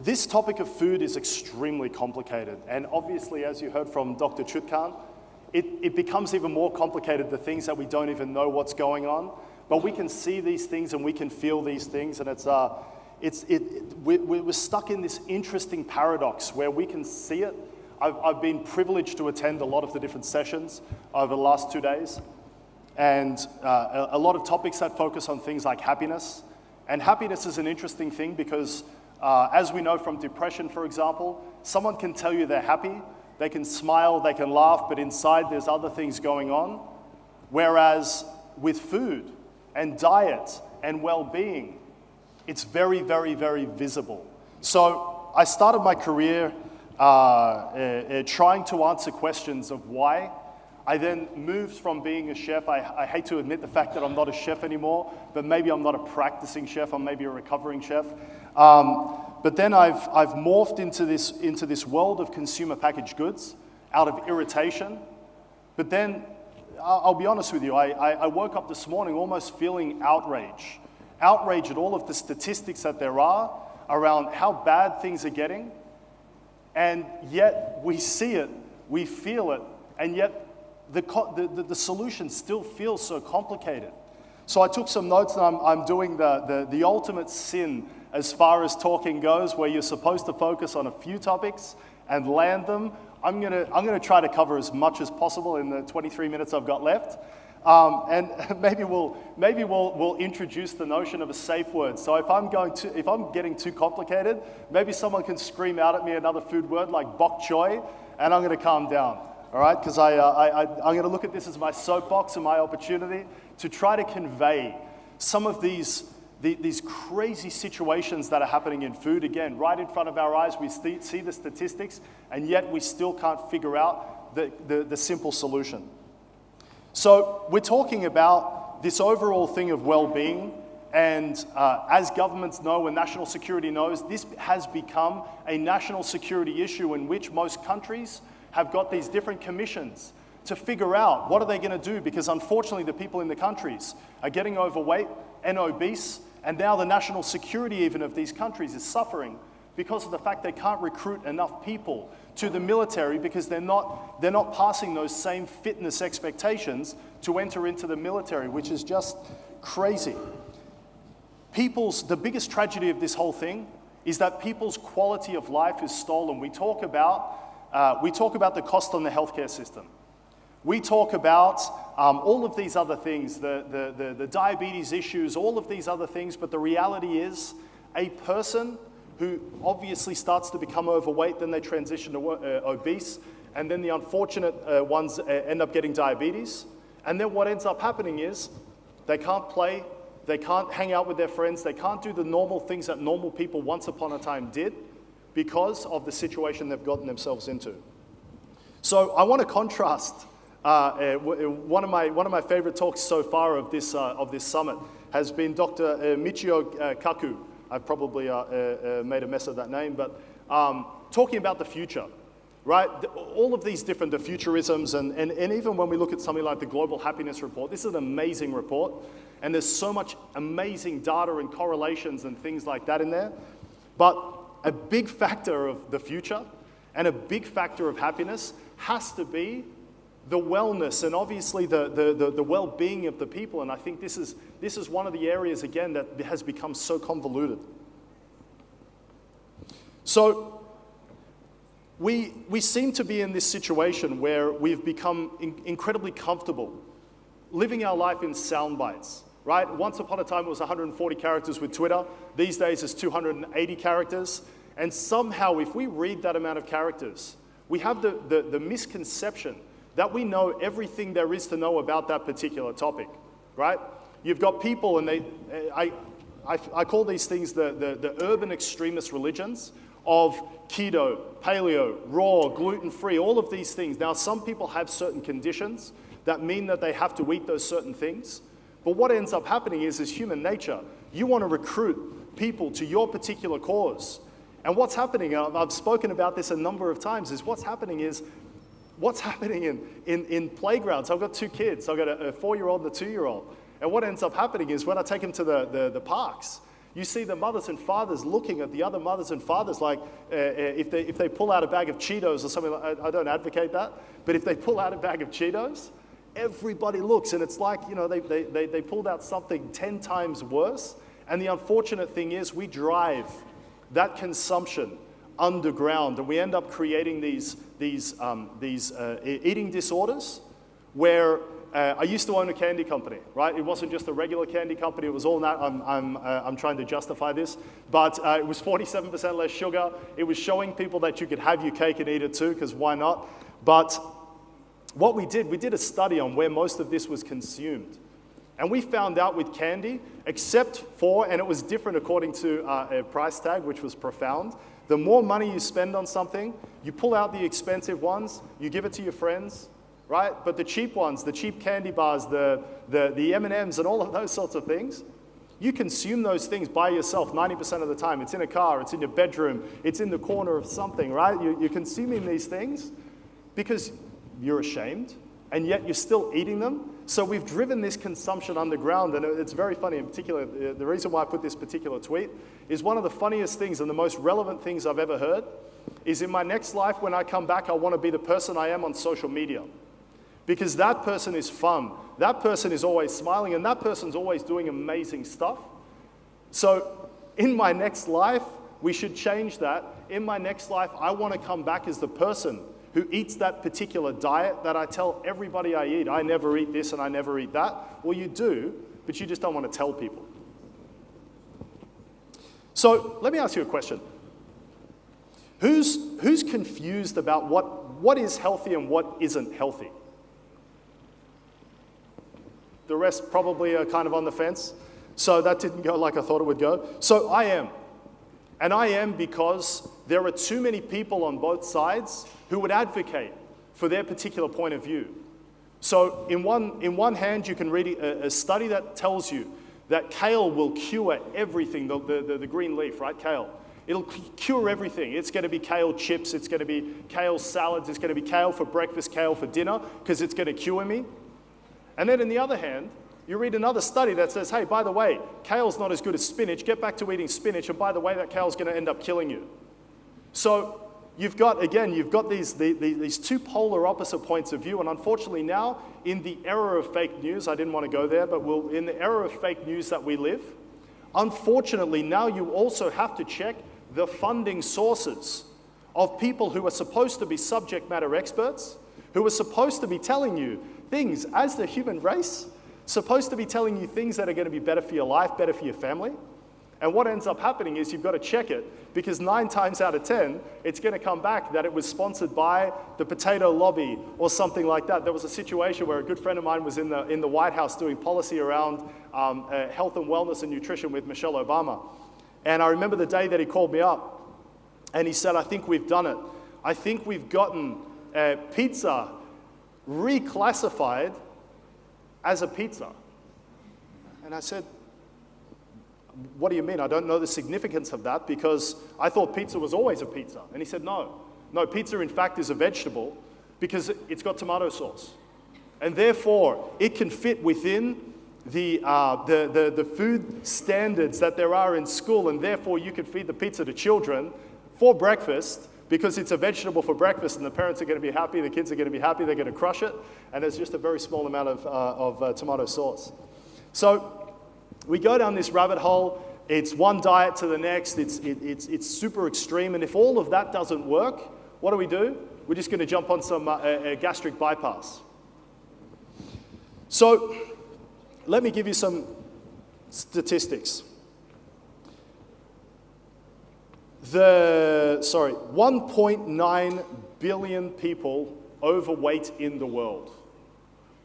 This topic of food is extremely complicated, and obviously, as you heard from Dr. Chutkan, it becomes even more complicated, the things that we don't even know what's going on, but we can see these things and we can feel these things, and we're stuck in this interesting paradox where we can see it. I've been privileged to attend a lot of the different sessions over the last 2 days, and a lot of topics that focus on things like happiness. And happiness is an interesting thing because as we know from depression, for example, someone can tell you they're happy, they can smile, they can laugh, but inside there's other things going on. Whereas with food and diet and well-being, it's very, very, very visible. So I started my career trying to answer questions of why. I then moved from being a chef. I hate to admit the fact that I'm not a chef anymore, but maybe I'm not a practicing chef, I'm maybe a recovering chef. But then I've morphed into this world of consumer packaged goods out of irritation. But then, I'll be honest with you, I woke up this morning almost feeling outrage. Outrage at all of the statistics that there are around how bad things are getting, and yet we see it, we feel it, and yet the solution still feels so complicated. So I took some notes, and I'm doing the ultimate sin as far as talking goes, where you're supposed to focus on a few topics and land them. I'm gonna try to cover as much as possible in the 23 minutes I've got left. And maybe we'll introduce the notion of a safe word. So if I'm getting too complicated, maybe someone can scream out at me another food word like bok choy, and I'm going to calm down. All right, because I'm going to look at this as my soapbox and my opportunity to try to convey some of these crazy situations that are happening in food. Again, right in front of our eyes, we see the statistics, and yet we still can't figure out the simple solution. So we're talking about this overall thing of well-being, and as governments know and national security knows, this has become a national security issue in which most countries have got these different commissions to figure out what are they going to do, because unfortunately the people in the countries are getting overweight and obese, and now the national security even of these countries is suffering because of the fact they can't recruit enough people to the military because they're not passing those same fitness expectations to enter into the military, which is just crazy. The biggest tragedy of this whole thing is that people's quality of life is stolen. We talk about the cost on the healthcare system. We talk about all of these other things, the diabetes issues, all of these other things, but the reality is a person who obviously starts to become overweight, then they transition to obese, and then the unfortunate ones end up getting diabetes. And then what ends up happening is they can't play, they can't hang out with their friends, they can't do the normal things that normal people once upon a time did because of the situation they've gotten themselves into. So I want to contrast one of my favorite talks so far of this summit has been Dr. Michio Kaku. I've probably made a mess of that name, but talking about the future, right? All of these different, the futurisms, and even when we look at something like the Global Happiness Report, this is an amazing report, and there's so much amazing data and correlations and things like that in there. But a big factor of the future and a big factor of happiness has to be the wellness and obviously the well-being of the people. And I think this is one of the areas, again, that has become so convoluted. So we seem to be in this situation where we've become incredibly comfortable living our life in sound bites, right? Once upon a time it was 140 characters with Twitter. These days it's 280 characters. And somehow if we read that amount of characters, we have the misconception that we know everything there is to know about that particular topic, right? You've got people, and I call these things the urban extremist religions of keto, paleo, raw, gluten-free, all of these things. Now, some people have certain conditions that mean that they have to eat those certain things. But what ends up happening is human nature. You want to recruit people to your particular cause. And what's happening, I've spoken about this a number of times, is what's happening in playgrounds. I've got two kids. I've got a 4-year-old and a 2-year-old. And what ends up happening is when I take them to the parks, You see the mothers and fathers looking at the other mothers and fathers like if they pull out a bag of Cheetos or something, I don't advocate that, but if they pull out a bag of Cheetos, everybody looks, and it's like, you know, they pulled out something 10 times worse. And the unfortunate thing is we drive that consumption underground, and we end up creating these eating disorders where I used to own a candy company, right? It wasn't just a regular candy company. It was all that. I'm trying to justify this, but it was 47% less sugar. It was showing people that you could have your cake and eat it too, because why not? But what we did a study on where most of this was consumed. And we found out with candy, except for, and it was different according to a price tag, which was profound, the more money you spend on something, you pull out the expensive ones, you give it to your friends, right? But the cheap ones, the cheap candy bars, the M&Ms and all of those sorts of things, you consume those things by yourself 90% of the time. It's in a car, it's in your bedroom, it's in the corner of something, right? You're consuming these things because you're ashamed, and yet you're still eating them. So we've driven this consumption underground, and it's very funny. In particular, the reason why I put this particular tweet is one of the funniest things and the most relevant things I've ever heard is in my next life, when I come back, I want to be the person I am on social media. Because that person is fun, that person is always smiling, and that person's always doing amazing stuff. So in my next life, we should change that. In my next life, I want to come back as the person who eats that particular diet that I tell everybody I eat. I never eat this and I never eat that. Well, you do, but you just don't want to tell people. So let me ask you a question. Who's confused about what is healthy and what isn't healthy? The rest probably are kind of on the fence. So that didn't go like I thought it would go. So I am. And I am because there are too many people on both sides who would advocate for their particular point of view. So in one hand, you can read a study that tells you that kale will cure everything, the green leaf, right, kale. It'll cure everything. It's going to be kale chips, it's going to be kale salads, it's going to be kale for breakfast, kale for dinner, because it's going to cure me. And then on the other hand, you read another study that says, hey, by the way, kale's not as good as spinach. Get back to eating spinach, and by the way, that kale's going to end up killing you. So you've got these two polar opposite points of view, and unfortunately now, in the era of fake news, I didn't want to go there, but in the era of fake news that we live, unfortunately now you also have to check the funding sources of people who are supposed to be subject matter experts, who are supposed to be telling you things as the human race, supposed to be telling you things that are going to be better for your life, better for your family. And what ends up happening is you've got to check it, because 9 times out of 10, it's going to come back that it was sponsored by the potato lobby or something like that. There was a situation where a good friend of mine was in the White House doing policy around health and wellness and nutrition with Michelle Obama. And I remember the day that he called me up, and he said, I think we've done it. I think we've gotten pizza reclassified as a pizza. And I said, what do you mean? I don't know the significance of that, because I thought pizza was always a pizza. And he said, no, pizza in fact is a vegetable because it's got tomato sauce. And therefore, it can fit within the food standards that there are in school, and therefore you can feed the pizza to children for breakfast because it's a vegetable for breakfast, and the parents are going to be happy, the kids are going to be happy, they're going to crush it, and there's just a very small amount of tomato sauce. So we go down this rabbit hole. It's one diet to the next. It's super extreme, and if all of that doesn't work, what do? We're just going to jump on some gastric bypass. So let me give you some statistics. 1.9 billion people overweight in the world.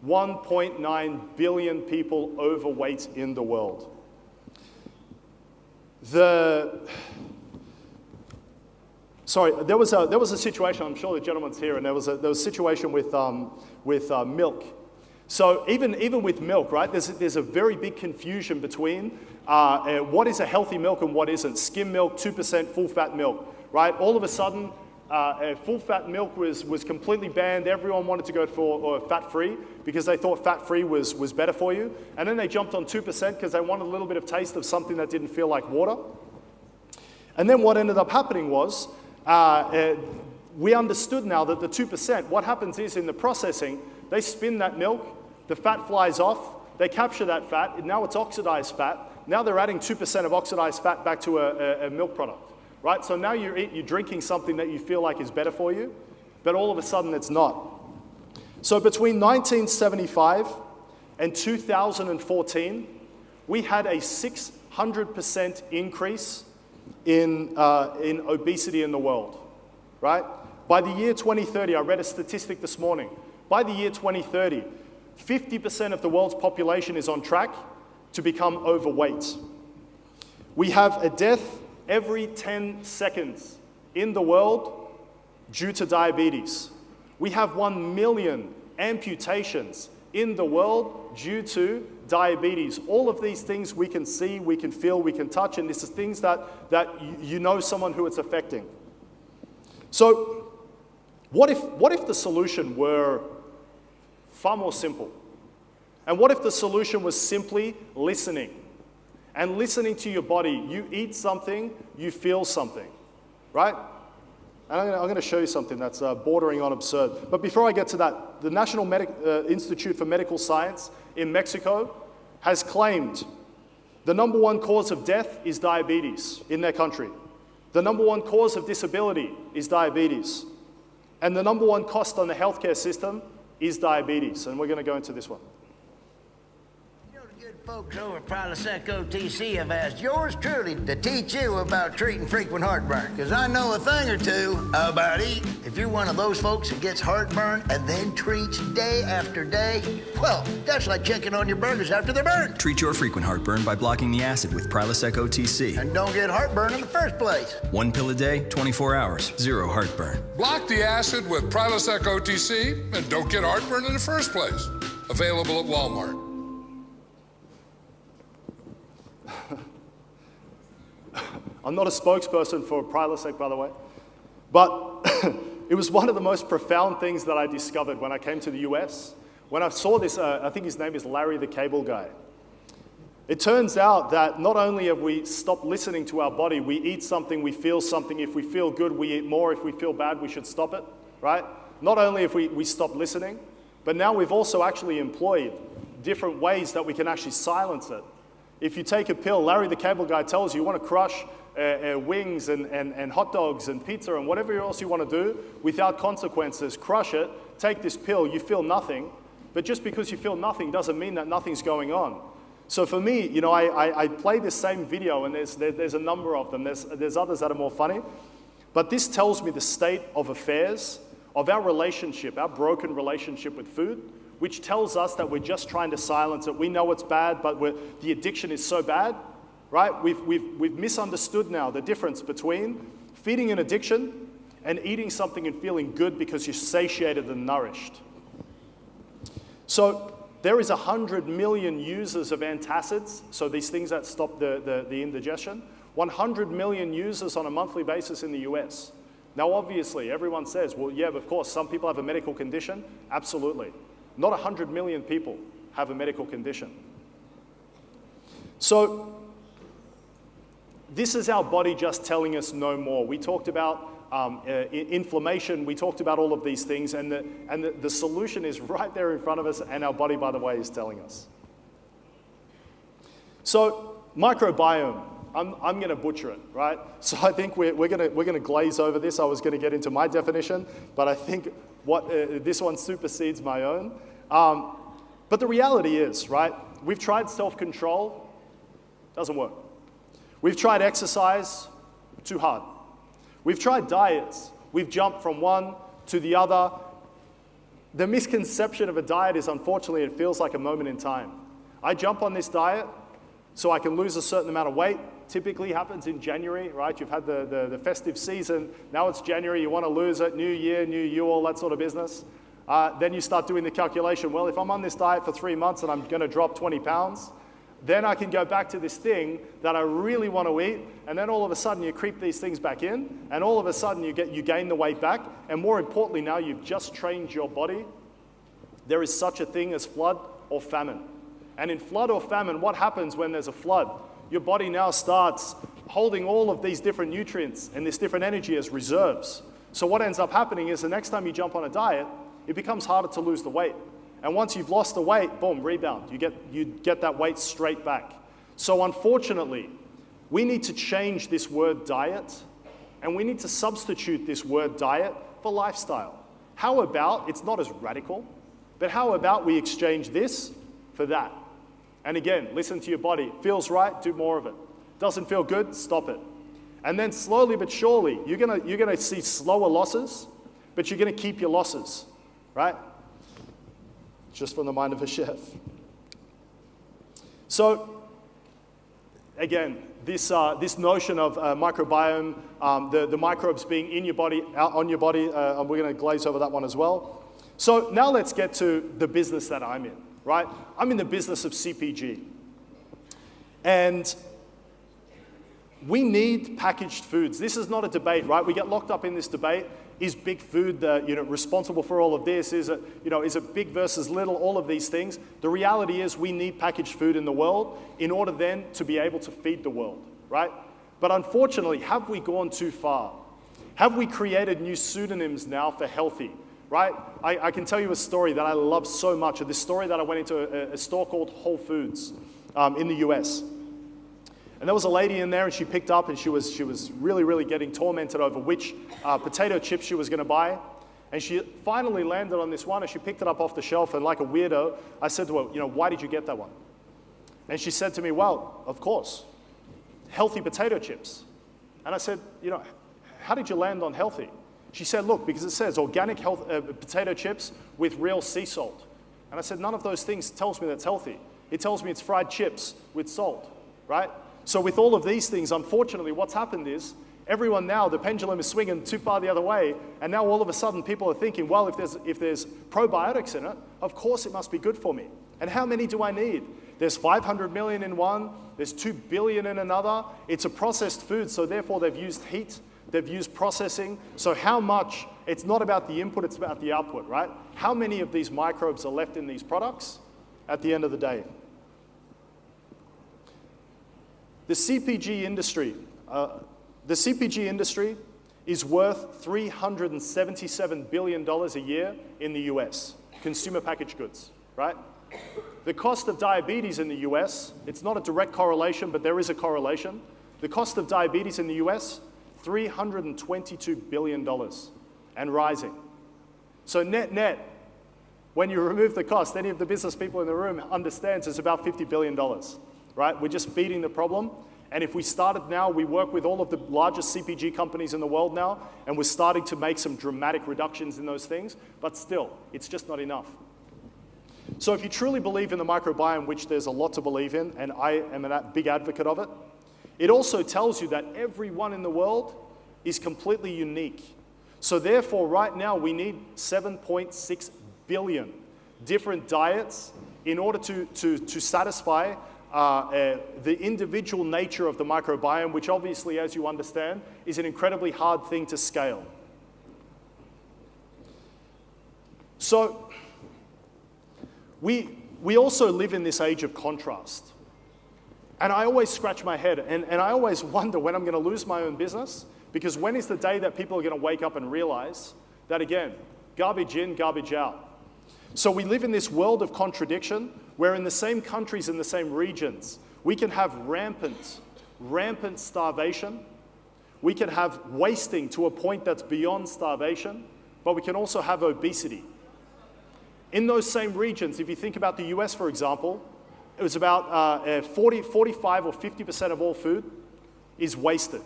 1.9 billion people overweight in the world. There was a situation, I'm sure the gentleman's here, and there was a situation with milk. So even with milk, right, there's a very big confusion between what is a healthy milk and what isn't. Skim milk, 2% full fat milk, right? All of a sudden, Full-fat milk was completely banned. Everyone wanted to go for fat-free because they thought fat-free was better for you. And then they jumped on 2% because they wanted a little bit of taste of something that didn't feel like water. And then what ended up happening was we understood now that the 2%, what happens is in the processing, they spin that milk, the fat flies off, they capture that fat, and now it's oxidized fat. Now they're adding 2% of oxidized fat back to a milk product. Right? So now you're drinking something that you feel like is better for you, but all of a sudden it's not. So between 1975 and 2014, we had a 600% increase in obesity in the world, right? By the year 2030, I read a statistic this morning, by the year 2030, 50% of the world's population is on track to become overweight. We have a death every 10 seconds in the world due to diabetes. We have 1 million amputations in the world due to diabetes. All of these things we can see, we can feel, we can touch, and this is things that you know someone who it's affecting. So what if the solution were far more simple? And what if the solution was simply listening? And listening to your body. You eat something, you feel something, right? And I'm going to show you something that's bordering on absurd. But before I get to that, the National Institute for Medical Science in Mexico has claimed the #1 cause of death is diabetes in their country. The #1 cause of disability is diabetes. And the #1 cost on the healthcare system is diabetes. And we're going to go into this one. Folks over at Prilosec OTC have asked yours truly to teach you about treating frequent heartburn, because I know a thing or two about eating. If you're one of those folks that gets heartburn and then treats day after day, well, that's like checking on your burgers after they're burned. Treat your frequent heartburn by blocking the acid with Prilosec OTC. And don't get heartburn in the first place. 1 pill a day, 24 hours, 0 heartburn. Block the acid with Prilosec OTC and don't get heartburn in the first place. Available at Walmart. I'm not a spokesperson for Prilosec, by the way, but it was one of the most profound things that I discovered when I came to the US. When I saw this, I think his name is Larry the Cable Guy. It turns out that not only have we stopped listening to our body, we eat something, we feel something. If we feel good, we eat more. If we feel bad, we should stop it, right? Not only have we stopped listening, but now we've also actually employed different ways that we can actually silence it. If you take a pill, Larry the Cable Guy tells you want to crush wings and hot dogs and pizza and whatever else you want to do without consequences, crush it, take this pill, you feel nothing, but just because you feel nothing doesn't mean that nothing's going on. So for me, you know, I play this same video, and there's a number of them, there's others that are more funny, but this tells me the state of affairs of our relationship, our broken relationship with food, which tells us that we're just trying to silence it. We know it's bad, but the addiction is so bad, right? We've misunderstood now the difference between feeding an addiction and eating something and feeling good because you're satiated and nourished. So there is 100 million users of antacids, so these things that stop the indigestion, 100 million users on a monthly basis in the US. Now obviously everyone says, well yeah, of course, some people have a medical condition. Absolutely. Not 100 million people have a medical condition. So this is our body just telling us no more. We talked about inflammation, we talked about all of these things, and the solution is right there in front of us, and our body, by the way, is telling us. So microbiome, I'm going to butcher it, right? So I think we're going to glaze over this. I was going to get into my definition, but I think this one supersedes my own. But the reality is, right, we've tried self-control, doesn't work. We've tried exercise, too hard. We've tried diets. We've jumped from one to the other. The misconception of a diet is, unfortunately, it feels like a moment in time. I jump on this diet so I can lose a certain amount of weight. Typically happens in January, right? You've had the festive season. Now it's January, you want to lose it. New year, new you, all that sort of business. Then you start doing the calculation. Well, if I'm on this diet for 3 months and I'm going to drop 20 pounds, Then I can go back to this thing that I really want to eat, and then all of a sudden you creep these things back in, and all of a sudden you gain the weight back, and more importantly now you've just trained your body. There is such a thing as flood or famine. And in flood or famine, what happens when there's a flood? Your body now starts holding all of these different nutrients and this different energy as reserves. So what ends up happening is the next time you jump on a diet, it becomes harder to lose the weight. And once you've lost the weight, boom, rebound. You get that weight straight back. So unfortunately, we need to change this word diet, and we need to substitute this word diet for lifestyle. How about, it's not as radical, but how about we exchange this for that? And again, listen to your body. Feels right, do more of it. Doesn't feel good, stop it. And then slowly but surely, you're gonna see slower losses, but you're gonna keep your losses, right? Just from the mind of a chef. So, again, this notion of microbiome, the microbes being in your body, out on your body, we're going to glaze over that one as well. So now let's get to the business that I'm in, right? I'm in the business of CPG. And we need packaged foods. This is not a debate, right? We get locked up in this debate. Is big food responsible for all of this? Is it big versus little? All of these things. The reality is we need packaged food in the world in order then to be able to feed the world, right? But unfortunately, have we gone too far? Have we created new pseudonyms now for healthy, right? I can tell you a story that I love so much. This story that I went into a store called Whole Foods in the US. And there was a lady in there, and she picked up, and she was really, really getting tormented over which potato chips she was going to buy. And she finally landed on this one, and she picked it up off the shelf, and like a weirdo, I said to her, why did you get that one? And she said to me, well, of course, healthy potato chips. And I said, how did you land on healthy? She said, look, because it says organic potato chips with real sea salt. And I said, none of those things tells me that's healthy. It tells me it's fried chips with salt, right? So with all of these things, unfortunately, what's happened is everyone now, the pendulum is swinging too far the other way, and now all of a sudden people are thinking, well, if there's probiotics in it, of course it must be good for me. And how many do I need? There's 500 million in one, there's 2 billion in another. It's a processed food, so therefore they've used heat, they've used processing. So how much, it's not about the input, it's about the output, right? How many of these microbes are left in these products at the end of the day? The CPG industry is worth $377 billion a year in the US, consumer packaged goods, right? The cost of diabetes in the US, it's not a direct correlation, but there is a correlation. The cost of diabetes in the US, $322 billion and rising. So net, when you remove the cost, any of the business people in the room understands it's about $50 billion. Right? We're just feeding the problem. And if we started now, we work with all of the largest CPG companies in the world now, and we're starting to make some dramatic reductions in those things, but still, it's just not enough. So if you truly believe in the microbiome, which there's a lot to believe in, and I am a big advocate of it, it also tells you that everyone in the world is completely unique. So therefore, right now, we need 7.6 billion different diets in order to satisfy the individual nature of the microbiome, which obviously, as you understand, is an incredibly hard thing to scale. So we also live in this age of contrast. And I always scratch my head, and I always wonder when I'm going to lose my own business, because when is the day that people are going to wake up and realize that, again, garbage in, garbage out. So we live in this world of contradiction, where in the same countries, in the same regions, we can have rampant starvation. We can have wasting to a point that's beyond starvation, but we can also have obesity. In those same regions, if you think about the US, for example, it was about 45 or 50% of all food is wasted.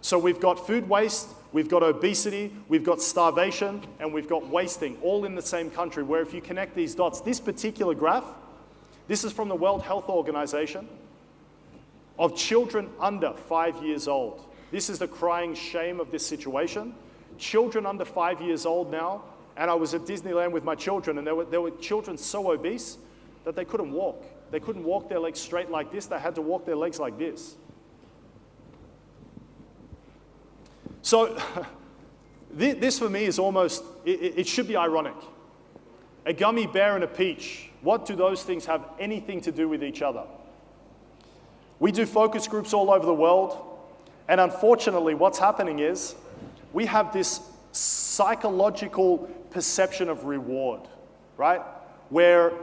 So we've got food waste, we've got obesity, we've got starvation, and we've got wasting, all in the same country, where if you connect these dots, this particular graph, this is from the World Health Organization, of children under 5 years old. This is the crying shame of this situation. Children under 5 years old now, and I was at Disneyland with my children, and there were children so obese that they couldn't walk. They couldn't walk their legs straight like this. They had to walk their legs like this. So this for me is almost, it should be ironic. A gummy bear and a peach, what do those things have anything to do with each other? We do focus groups all over the world, and unfortunately what's happening is we have this psychological perception of reward, right? Where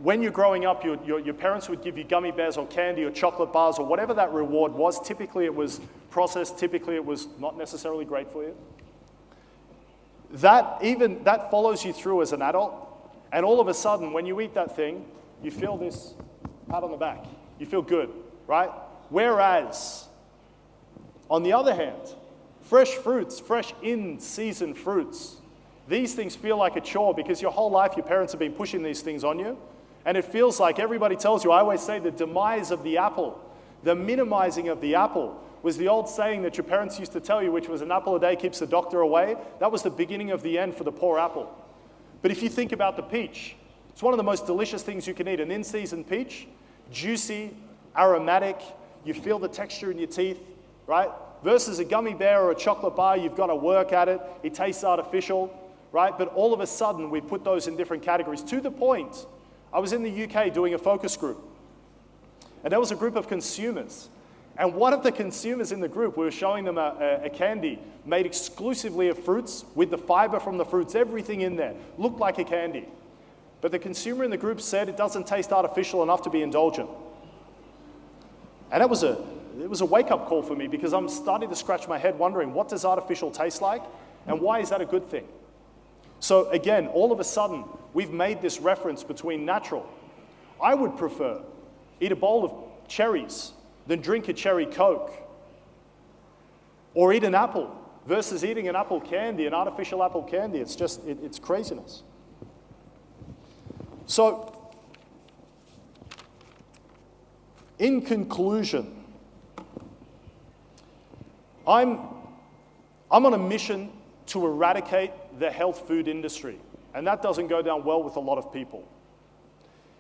when you're growing up, your parents would give you gummy bears or candy or chocolate bars or whatever that reward was. Typically it was processed, typically it was not necessarily great for you. That follows you through as an adult, and all of a sudden when you eat that thing, you feel this pat on the back. You feel good, right? Whereas, on the other hand, fresh fruits, fresh in-season fruits, these things feel like a chore because your whole life your parents have been pushing these things on you, and it feels like everybody tells you, I always say the demise of the apple, the minimizing of the apple, was the old saying that your parents used to tell you, which was an apple a day keeps the doctor away. That was the beginning of the end for the poor apple. But if you think about the peach, it's one of the most delicious things you can eat. An in-season peach, juicy, aromatic, you feel the texture in your teeth, right? Versus a gummy bear or a chocolate bar, you've got to work at it, it tastes artificial, right? But all of a sudden, we put those in different categories. To the point, I was in the UK doing a focus group, and there was a group of consumers. And one of the consumers in the group, we were showing them a candy made exclusively of fruits with the fiber from the fruits, everything in there, looked like a candy. But the consumer in the group said it doesn't taste artificial enough to be indulgent. And it was a wake-up call for me because I'm starting to scratch my head wondering, what does artificial taste like? And why is that a good thing? So again, all of a sudden, we've made this reference between natural. I would prefer eat a bowl of cherries than drink a cherry Coke, or eat an apple versus eating an apple candy, an artificial apple candy. It's just, it's craziness. So, in conclusion, I'm on a mission to eradicate the health food industry, and that doesn't go down well with a lot of people.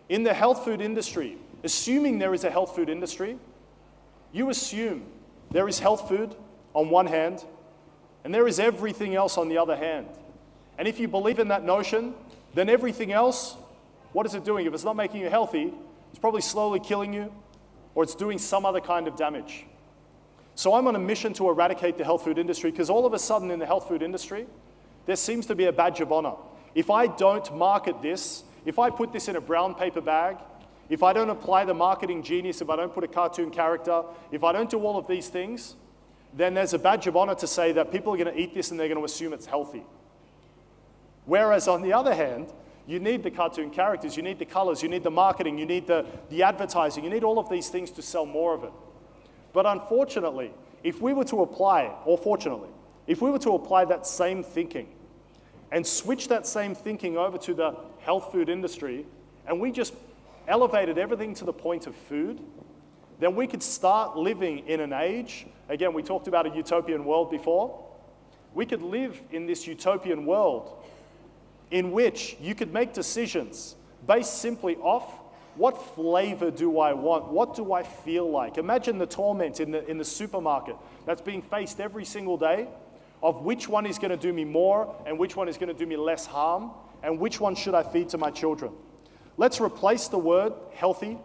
In the health food industry, assuming there is a health food industry, you assume there is health food on one hand, and there is everything else on the other hand. And if you believe in that notion, then everything else, what is it doing? If it's not making you healthy, it's probably slowly killing you, or it's doing some other kind of damage. So I'm on a mission to eradicate the health food industry, because all of a sudden in the health food industry, there seems to be a badge of honor. If I don't market this, if I put this in a brown paper bag, if I don't apply the marketing genius, if I don't put a cartoon character, if I don't do all of these things, then there's a badge of honor to say that people are going to eat this and they're going to assume it's healthy. Whereas on the other hand, you need the cartoon characters, you need the colors, you need the marketing, you need the advertising, you need all of these things to sell more of it. But unfortunately, if we were to apply, or fortunately, if we were to apply that same thinking and switch that same thinking over to the health food industry, and we just elevated everything to the point of food, then we could start living in an age, again, we talked about a utopian world before, we could live in this utopian world in which you could make decisions based simply off what flavor do I want, what do I feel like. Imagine the torment in the supermarket that's being faced every single day of which one is going to do me more and which one is going to do me less harm and which one should I feed to my children. Let's replace the word healthy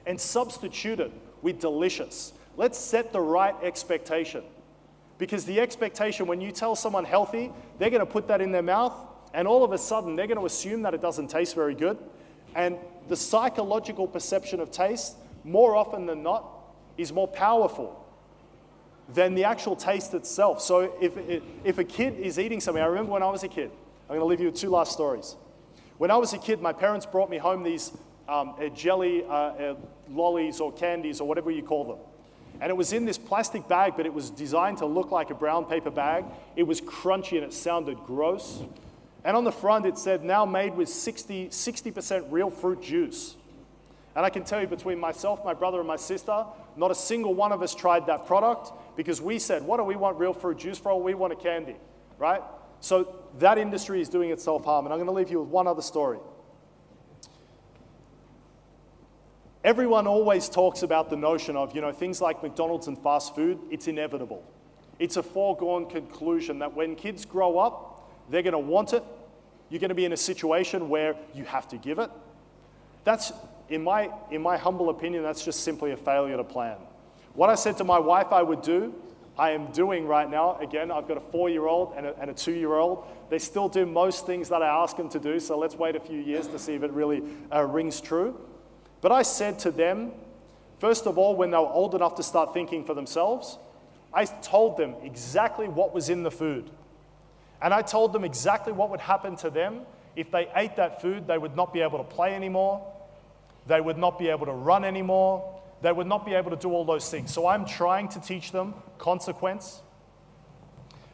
and substitute it with delicious. Let's set the right expectation. Because the expectation, when you tell someone healthy, they're going to put that in their mouth, and all of a sudden, they're going to assume that it doesn't taste very good. And the psychological perception of taste, more often than not, is more powerful than the actual taste itself. So if a kid is eating something, I remember when I was a kid, I'm going to leave you with two last stories. When I was a kid, my parents brought me home these jelly lollies or candies or whatever you call them. And it was in this plastic bag, but it was designed to look like a brown paper bag. It was crunchy and it sounded gross. And on the front it said, now made with 60% real fruit juice. And I can tell you, between myself, my brother and my sister, not a single one of us tried that product because we said, what do we want real fruit juice for? We want a candy, right? So that industry is doing itself harm. And I'm going to leave you with one other story. Everyone always talks about the notion of, things like McDonald's and fast food, it's inevitable. It's a foregone conclusion that when kids grow up, they're going to want it. You're going to be in a situation where you have to give it. That's, in my humble opinion, that's just simply a failure to plan. What I said to my wife I would do, I am doing right now. Again, I've got a 4-year-old and a 2-year-old. They still do most things that I ask them to do, so let's wait a few years to see if it really rings true. But I said to them, first of all, when they were old enough to start thinking for themselves, I told them exactly what was in the food. And I told them exactly what would happen to them if they ate that food. They would not be able to play anymore. They would not be able to run anymore. They would not be able to do all those things. So I'm trying to teach them consequence.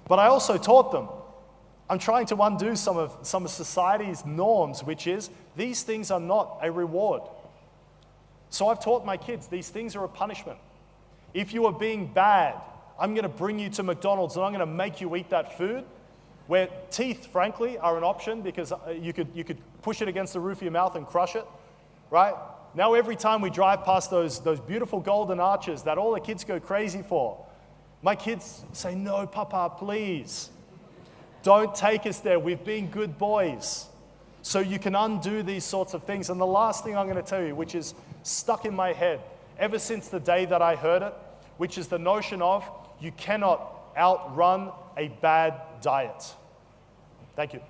But I also taught them, I'm trying to undo some of society's norms, which is these things are not a reward. So I've taught my kids, these things are a punishment. If you are being bad, I'm going to bring you to McDonald's and I'm going to make you eat that food, where teeth, frankly, are an option because you could push it against the roof of your mouth and crush it, right? Now every time we drive past those beautiful golden arches that all the kids go crazy for, my kids say, no, Papa, please. Don't take us there. We've been good boys. So you can undo these sorts of things. And the last thing I'm going to tell you, which is stuck in my head ever since the day that I heard it, which is the notion of you cannot outrun a bad diet. Thank you.